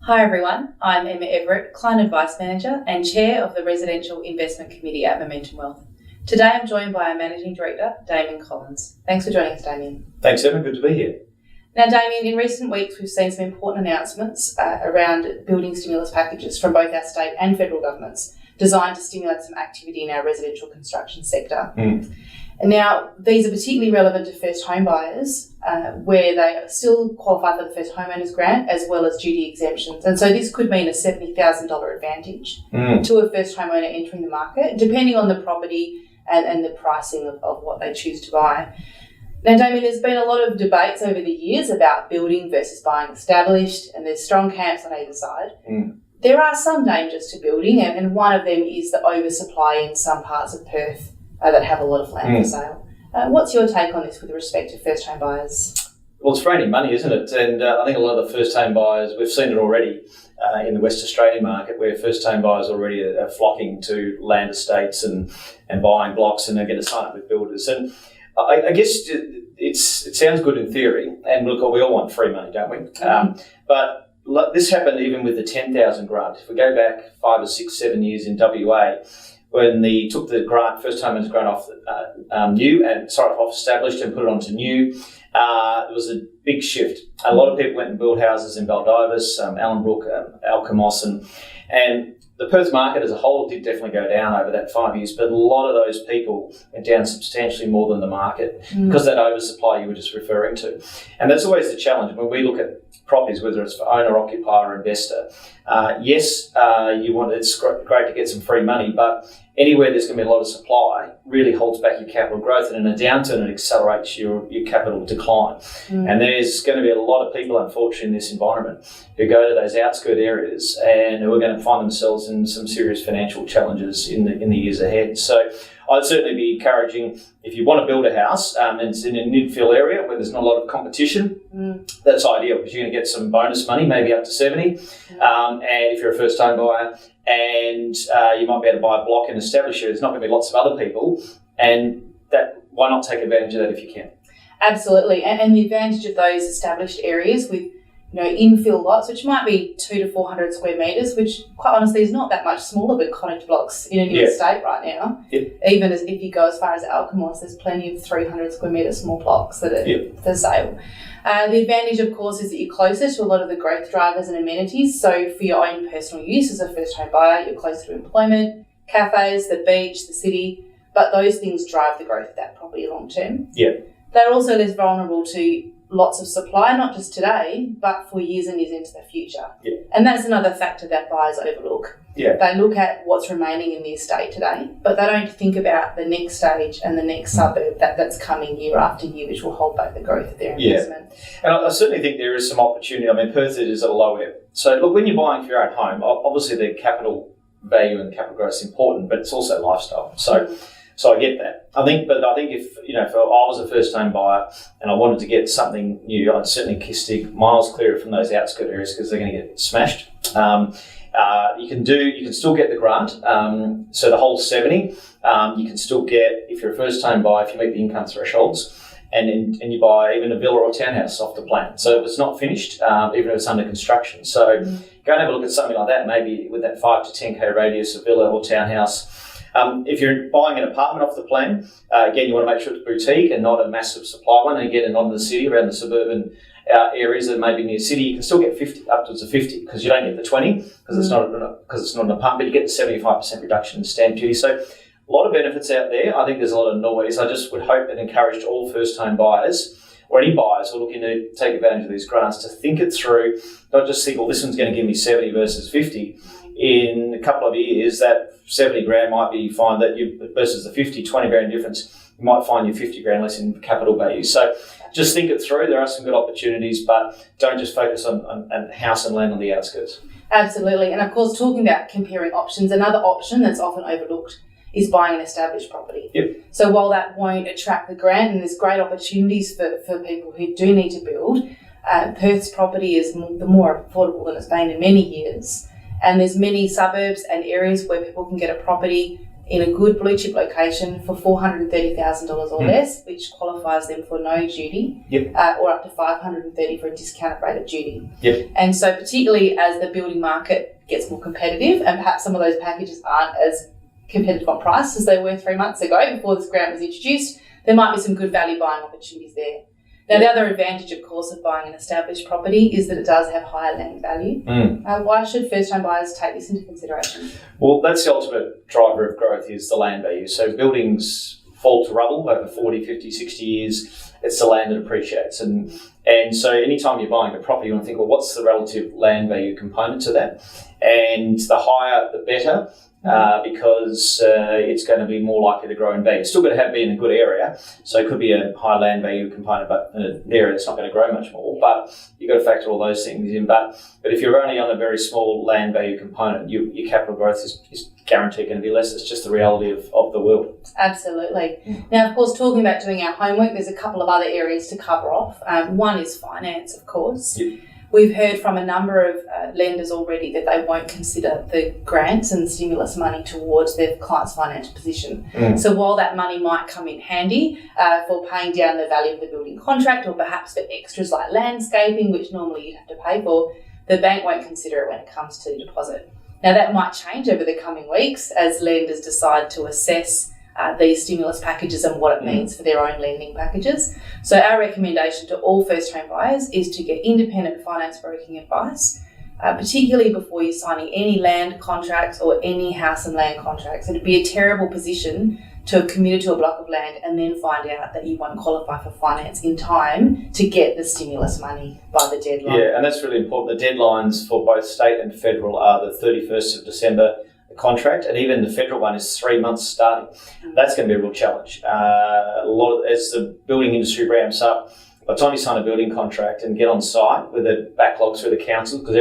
Hi everyone, I'm Emma Everett, Client Advice Manager and Chair of the Residential Investment Committee at Momentum Wealth. Today I'm joined by our Managing Director, Damien Collins. Thanks for joining us, Damien. Thanks, Emma. Good to be here. Now, Damien, in recent weeks we've seen some important announcements around building stimulus packages from both our state and federal governments designed to stimulate some activity in our residential construction sector. And now, these are particularly relevant to first home buyers where they still qualify for the first homeowners grant as well as duty exemptions. And so this could mean a $70,000 advantage to a first homeowner entering the market, depending on the property and the pricing of what they choose to buy. Now, Damien, there's been a lot of debates over the years about building versus buying established, and there's strong camps on either side. There are some dangers to building, and one of them is the oversupply in some parts of Perth that have a lot of land for sale. What's your take on this with respect to first home buyers? Well, it's raining money, isn't it? And I think a lot of the first home buyers, we've seen it already in the West Australian market, where first home buyers already are flocking to land estates and buying blocks, and they're going to sign up with builders. And I guess it sounds good in theory, and look, we all want free money, don't we? But this happened even with the 10,000 grant. If we go back 5 or 6, 7 years in WA, when they took the grant, first homeowners grant off off established and put it onto new, there was a big shift. A lot of people went and built houses in Baldivis, Allenbrook, Alkimos, and the Perth market as a whole did definitely go down over that 5 years, but a lot of those people went down substantially more than the market because of that oversupply you were just referring to. And that's always the challenge when we look at properties, whether it's for owner, occupier, or investor. It's great to get some free money, but anywhere there's going to be a lot of supply really holds back your capital growth, and in a downturn it accelerates your capital decline. And there's going to be a lot of people, unfortunately, in this environment who go to those outskirt areas and who are going to find themselves in some serious financial challenges in the years ahead. So I'd certainly be encouraging, if you want to build a house and it's in an infill area where there's not a lot of competition, that's ideal because you're going to get some bonus money, maybe up to 70. And if you're a first home buyer, and you might be able to buy a block and establish it, there's not going to be lots of other people, and why not take advantage of that if you can? Absolutely, and the advantage of those established areas with infill lots, which might be 200 to 400 square metres, which quite honestly is not that much smaller than cottage blocks in a new estate right now. Even if you go as far as Alkimos, there's plenty of 300 square metre small blocks that are for sale. The advantage, of course, is that you're closer to a lot of the growth drivers and amenities. So for your own personal use as a first home buyer, you're closer to employment, cafes, the beach, the city, but those things drive the growth of that property long term. They're also less vulnerable to lots of supply, not just today, but for years and years into the future. And that's another factor that buyers overlook. They look at what's remaining in the estate today, but they don't think about the next stage and the next suburb that's coming year after year, which will hold back the growth of their investment. And I certainly think there is some opportunity. I mean, Perth is at a low end. So look, when you're buying for your own home, obviously the capital value and capital growth is important, but it's also lifestyle. So I get that. I think if I was a first home buyer and I wanted to get something new, I'd certainly stick miles clear from those outskirt areas because they're going to get smashed. You can still get the grant. So the whole 70, you can still get, if you're a first home buyer, if you meet the income thresholds, and you buy even a villa or townhouse off the plan. So if it's not finished, even if it's under construction. So go and have a look at something like that, maybe with that 5 to 10k radius, a villa or townhouse. If you're buying an apartment off the plan, again, you want to make sure it's boutique and not a massive supply one. And again, not in the city, around the suburban areas that may be near city, you can still get 50, upwards of 50, because you don't get the 20 because it's not an apartment, but you get the 75% reduction in stamp duty. So a lot of benefits out there. I think there's a lot of noise. I just would hope and encourage all first home buyers or any buyers who are looking to take advantage of these grants to think it through, not just think, well, this one's going to give me 70 versus 50. In a couple of years, that 70 grand might be fine versus the 50, 20 grand difference. You might find you're 50 grand less in capital value. So just think it through. There are some good opportunities, but don't just focus on house and land on the outskirts. Absolutely. And of course, talking about comparing options, another option that's often overlooked is buying an established property. So while that won't attract the grant, and there's great opportunities for people who do need to build, Perth's property is more affordable than it's been in many years. And there's many suburbs and areas where people can get a property in a good blue chip location for $430,000 or less, which qualifies them for no duty, or up to $530 for a discounted rate of duty. And so particularly as the building market gets more competitive and perhaps some of those packages aren't as competitive on price as they were 3 months ago before this grant was introduced, there might be some good value buying opportunities there. Now, the other advantage, of course, of buying an established property is that it does have higher land value. Why should first-time buyers take this into consideration? Well, that's the ultimate driver of growth is the land value. So buildings fall to rubble over 40, 50, 60 years. It's the land that appreciates. And so anytime you're buying a property, you want to think, well, what's the relative land value component to that? And the higher, the better. Because it's going to be more likely to grow in value. It's still going to be in a good area, so it could be a high land value component, but in an area that's not going to grow much more. But you've got to factor all those things in. But if you're only on a very small land value component, your capital growth is guaranteed going to be less. It's just the reality of the world. Absolutely. Now, of course, talking about doing our homework, there's a couple of other areas to cover off. One is finance, of course. We've heard from a number of lenders already that they won't consider the grants and stimulus money towards their client's financial position. So while that money might come in handy for paying down the value of the building contract or perhaps for extras like landscaping, which normally you'd have to pay for, the bank won't consider it when it comes to the deposit. Now, that might change over the coming weeks as lenders decide to assess these stimulus packages and what it means for their own lending packages. So our recommendation to all first home buyers is to get independent finance broking advice, particularly before you're signing any land contracts or any house and land contracts. It'd be a terrible position to have committed to a block of land and then find out that you won't qualify for finance in time to get the stimulus money by the deadline. Yeah, and that's really important. The deadlines for both state and federal are the 31st of December contract, and even the federal one is 3 months starting. That's going to be a real challenge. As the building industry ramps up, by the time you sign a building contract and get on site with the backlogs through the council, because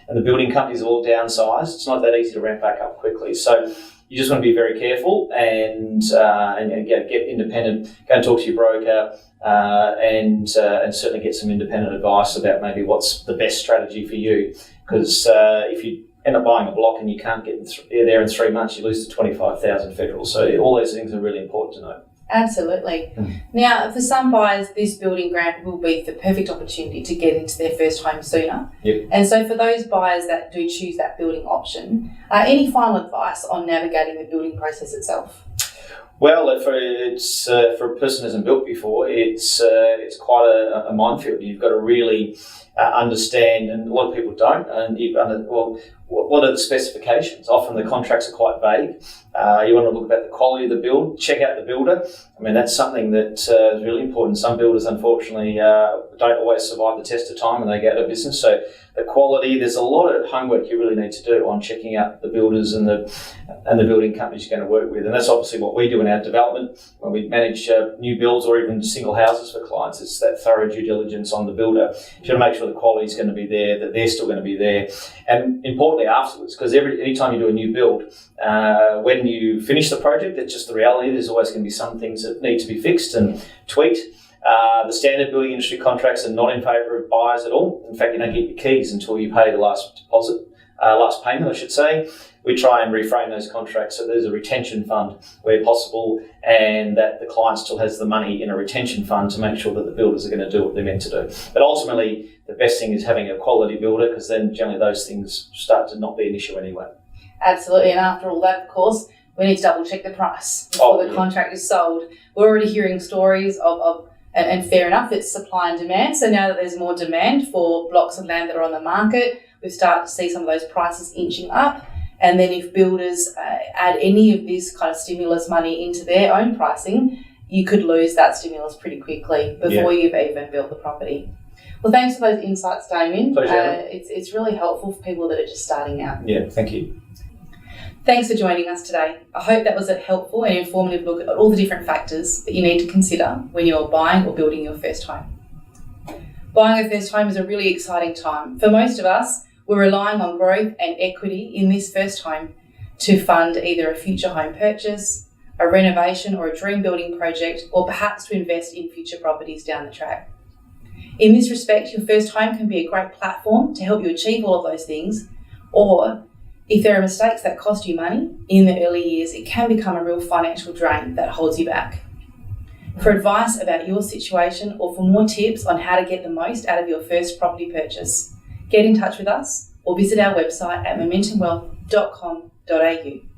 and the building companies are all downsized, it's not that easy to ramp back up quickly. So you just want to be very careful and get independent. Go and talk to your broker and certainly get some independent advice about maybe what's the best strategy for you. Because if you end up buying a block and you can't get there in 3 months, you lose the 25,000 federal. So all those things are really important to know. Absolutely. Now, for some buyers, this building grant will be the perfect opportunity to get into their first home sooner. And so for those buyers that do choose that building option, any final advice on navigating the building process itself? Well, for a person who hasn't built before, it's quite a minefield. You've got to really understand, and a lot of people don't. And what are the specifications? Often the contracts are quite vague. You want to look at the quality of the build, check out the builder. I mean, that's something that is really important. Some builders, unfortunately, don't always survive the test of time and they go out of business. So the quality, there's a lot of homework you really need to do on checking out the builders and the building companies you're going to work with. And that's obviously what we do in our development when we manage new builds or even single houses for clients. It's that thorough due diligence on the builder. You got to make sure the quality is going to be there, that they're still going to be there. And importantly afterwards, because anytime you do a new build, when you finish the project, it's just the reality. There's always going to be some things that need to be fixed and tweaked. The standard building industry contracts are not in favour of buyers at all. In fact, you don't get your keys until you pay the last payment, I should say. We try and reframe those contracts so there's a retention fund where possible, and that the client still has the money in a retention fund to make sure that the builders are going to do what they're meant to do. But ultimately, the best thing is having a quality builder, because then generally those things start to not be an issue anyway. Absolutely, and after all that, of course, we need to double check the price before the contract is sold. We're already hearing stories of and fair enough, it's supply and demand. So now that there's more demand for blocks of land that are on the market, we've started to see some of those prices inching up. And then if builders add any of this kind of stimulus money into their own pricing, you could lose that stimulus pretty quickly before you've even built the property. Well, thanks for those insights, Damien. Pleasure. It's really helpful for people that are just starting out. Yeah, thank you. Thanks for joining us today. I hope that was a helpful and informative look at all the different factors that you need to consider when you're buying or building your first home. Buying a first home is a really exciting time. For most of us, we're relying on growth and equity in this first home to fund either a future home purchase, a renovation or a dream building project, or perhaps to invest in future properties down the track. In this respect, your first home can be a great platform to help you achieve all of those things, or If there are mistakes that cost you money in the early years, it can become a real financial drain that holds you back. For advice about your situation or for more tips on how to get the most out of your first property purchase, get in touch with us or visit our website at momentumwealth.com.au.